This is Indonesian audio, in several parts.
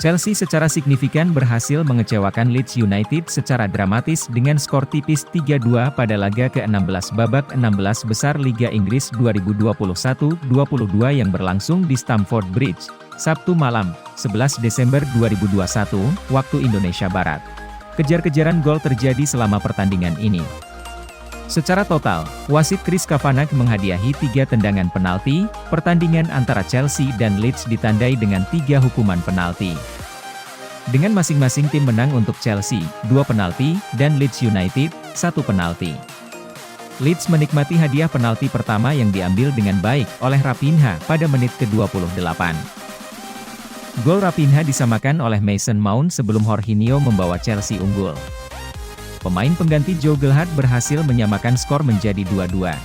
Chelsea secara signifikan berhasil mengecewakan Leeds United secara dramatis dengan skor tipis 3-2 pada laga ke-16 babak 16 besar Liga Inggris 2021-22 yang berlangsung di Stamford Bridge, Sabtu malam, 11 Desember 2021, waktu Indonesia Barat. Kejar-kejaran gol terjadi selama pertandingan ini. Secara total, wasit Chris Kavanagh menghadiahi 3 tendangan penalti. Pertandingan antara Chelsea dan Leeds ditandai dengan 3 hukuman penalti. Dengan masing-masing tim menang untuk Chelsea, 2 penalti, dan Leeds United, 1 penalti. Leeds menikmati hadiah penalti pertama yang diambil dengan baik oleh Raphinha pada menit ke-28. Gol Raphinha disamakan oleh Mason Mount sebelum Jorginho membawa Chelsea unggul. Pemain pengganti Joe Gelhardt berhasil menyamakan skor menjadi 2-2.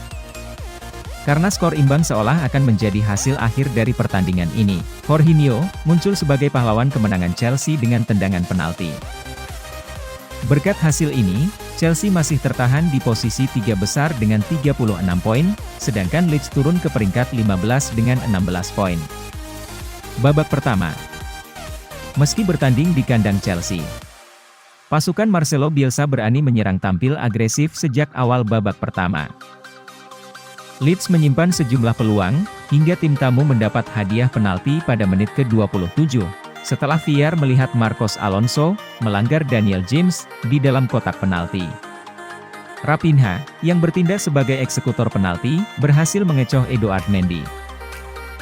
Karena skor imbang seolah akan menjadi hasil akhir dari pertandingan ini, Jorginho muncul sebagai pahlawan kemenangan Chelsea dengan tendangan penalti. Berkat hasil ini, Chelsea masih tertahan di posisi 3 besar dengan 36 poin, sedangkan Leeds turun ke peringkat 15 dengan 16 poin. Babak pertama. Meski bertanding di kandang Chelsea, pasukan Marcelo Bielsa berani menyerang tampil agresif sejak awal babak pertama. Leeds menyimpan sejumlah peluang, hingga tim tamu mendapat hadiah penalti pada menit ke-27, setelah VAR melihat Marcos Alonso melanggar Daniel James di dalam kotak penalti. Raphinha, yang bertindak sebagai eksekutor penalti, berhasil mengecoh Edouard Mendy.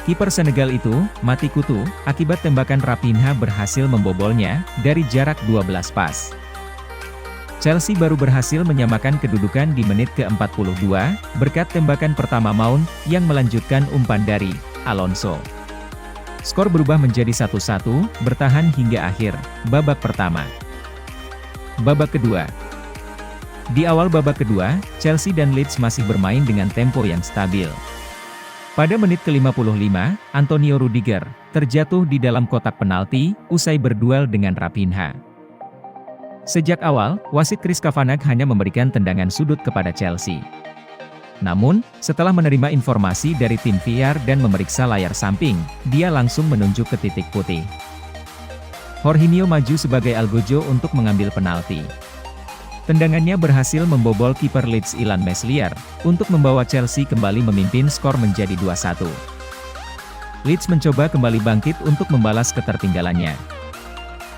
Kiper Senegal itu mati kutu akibat tembakan Raphinha berhasil membobolnya dari jarak 12 pas. Chelsea baru berhasil menyamakan kedudukan di menit ke-42 berkat tembakan pertama Mount yang melanjutkan umpan dari Alonso. Skor berubah menjadi 1-1, bertahan hingga akhir babak pertama. Babak kedua. Di awal babak kedua, Chelsea dan Leeds masih bermain dengan tempo yang stabil. Pada menit ke-55, Antonio Rudiger terjatuh di dalam kotak penalti usai berduel dengan Raphinha. Sejak awal, wasit Chris Kavanagh hanya memberikan tendangan sudut kepada Chelsea. Namun, setelah menerima informasi dari tim VAR dan memeriksa layar samping, dia langsung menunjuk ke titik putih. Jorginho maju sebagai algojo untuk mengambil penalti. Tendangannya berhasil membobol kiper Leeds Illan Meslier, untuk membawa Chelsea kembali memimpin skor menjadi 2-1. Leeds mencoba kembali bangkit untuk membalas ketertinggalannya.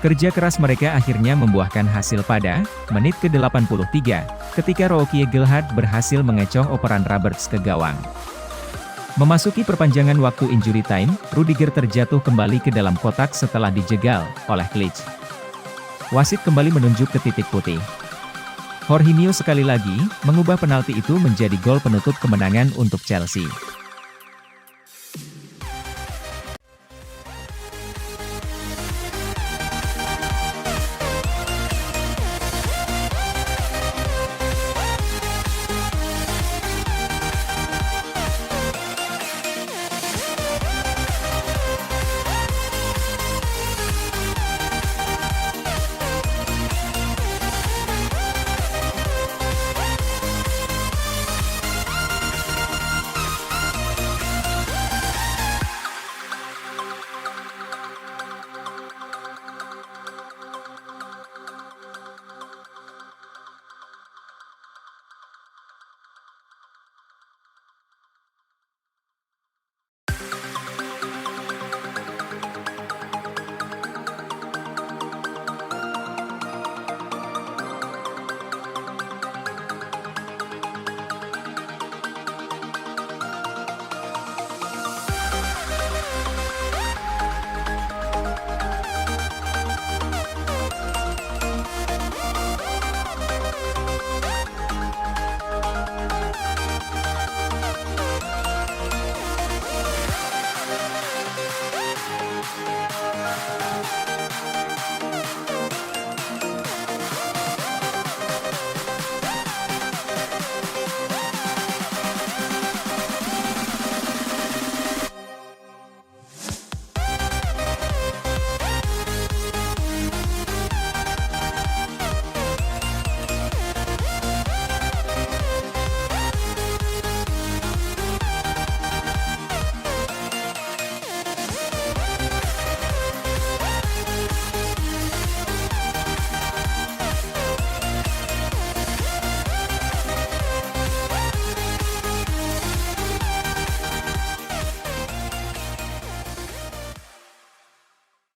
Kerja keras mereka akhirnya membuahkan hasil pada menit ke-83, ketika Rocky Gelhardt berhasil mengecoh operan Roberts ke gawang. Memasuki perpanjangan waktu injury time, Rudiger terjatuh kembali ke dalam kotak setelah dijegal oleh Leeds. Wasit kembali menunjuk ke titik putih. Jorginho sekali lagi mengubah penalti itu menjadi gol penutup kemenangan untuk Chelsea.